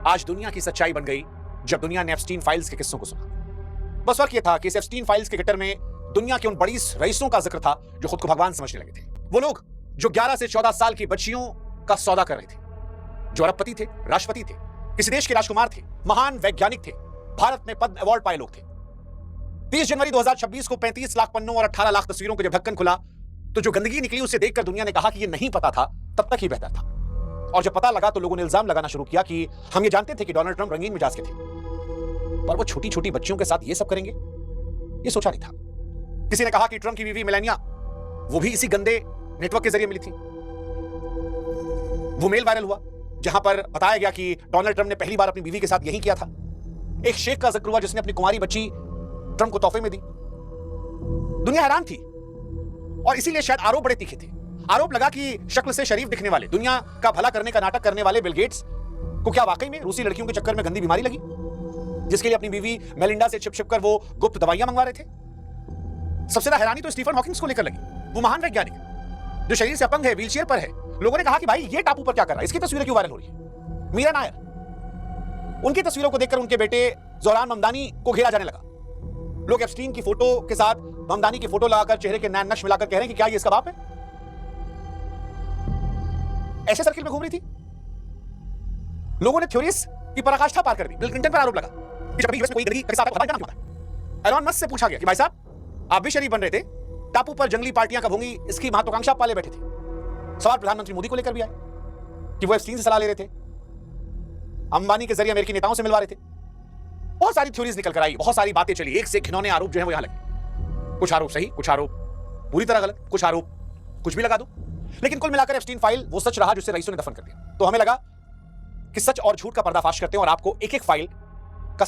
आज दुनिया की सच्चाई बन गई जब दुनिया ने एप्स्टीन फाइल्स के किस्सों को सुना। बस फर्क यह था कि इस एप्स्टीन फाइल्स के गटर में दुनिया के उन बड़ी रईसों का जिक्र था जो खुद को भगवान समझने लगे थे। वो लोग जो 11 से 14 साल की बच्चियों का सौदा कर रहे थे, जो अरबपति थे, राष्ट्रपति थे, किसी देश के राजकुमार थे, महान वैज्ञानिक थे, भारत में पद्म अवार्ड पाए लोग थे। 30 जनवरी 2026 को 35 लाख पन्नों और 18 लाख तस्वीरों का जब ढक्कन खुला तो जो गंदगी निकली उसे देखकर दुनिया ने कहा कि ये नहीं पता था तब तक ही बेहतर था। और जब पता लगा तो लोगों ने इल्जाम लगाना शुरू किया कि हम ये जानते थे कि डोनाल्ड ट्रंप रंगीन मिजाज के थे, पर वो छोटी छोटी बच्चियों के साथ ये सब करेंगे ये सोचा नहीं था। किसी ने कहा कि ट्रंप की बीवी मेलानिया वो भी इसी गंदे नेटवर्क के जरिए मिली थी। वो मेल वायरल हुआ जहां पर बताया गया कि डोनाल्ड ट्रंप ने पहली बार अपनी बीवी के साथ यही किया था। एक शेख का जिक्र हुआ जिसने अपनी कुंवारी बच्ची ट्रंप को तोहफे में दी। दुनिया हैरान थी और इसीलिए शायद आरोप बड़े तीखे थे। आरोप लगा कि शक्ल से शरीफ दिखने वाले, दुनिया का भला करने का नाटक करने वाले बिल गेट्स को क्या वाकई में रूसी लड़कियों के चक्कर में गंदी बीमारी लगी, जिसके लिए अपनी बीवी मेलिंडा से छिप कर वो गुप्त दवाइयां मंगवा रहे थे। सबसे ज्यादा हैरानी तो स्टीफन हॉकिंग्स को लेकर लगी। वो महान वैज्ञानिक जो शरीर से अपंग है, व्हीलचेयर पर है। लोगों ने कहा कि भाई ये टापू पर क्या कर रहा है, इसकी तस्वीरें क्यों वायरल हो रही है। मीरा नायर, उनकी तस्वीरों को देखकर उनके बेटे जोरान ममदानी को घेरा जाने लगा। लोग एप्स्टीन की फोटो के साथ ममदानी की फोटो लगाकर चेहरे के नैन नक्श मिलाकर कह रहे हैं कि क्या ये इसका बाप है। ऐसे सर्किल में घूम रही थी। लोगों ने थ्योरीज की पराकाष्ठा पार कर दी। बिल क्लिंटन पर आरोप लगा कि कभी यूएस में कोई गंदगी के साथ खबर जाना क्यों था। एलन मस्क से पूछा गया कि भाई साहब आप भी शरीफ बन रहे थे, टापू पर जंगली पार्टियां कब होंगी इसकी महत्वाकांक्षा पाले बैठे थे। सवाल प्रधानमंत्री मोदी को लेकर भी आए कि वो एप्स्टीन से सलाह ले रहे थे, अंबानी के जरिए अमेरिकी नेताओं से मिलवा रहे थे। बहुत सारी थ्योरीज निकल कर आई, बहुत सारी बातें चली, एक से घिनौने आरोप जो है वो यहां लगे। कुछ आरोप सही, कुछ आरोप पूरी तरह गलत, कुछ आरोप कुछ भी लगा दो, लेकिन कुल मिलाकर एप्स्टीन फाइल वो सच रहा जिसे रईसों ने दफन कर दिया। तो हमें लगा कि सच और झूठ का पर्दाफाश करते हैं और आपको एक एक फाइल का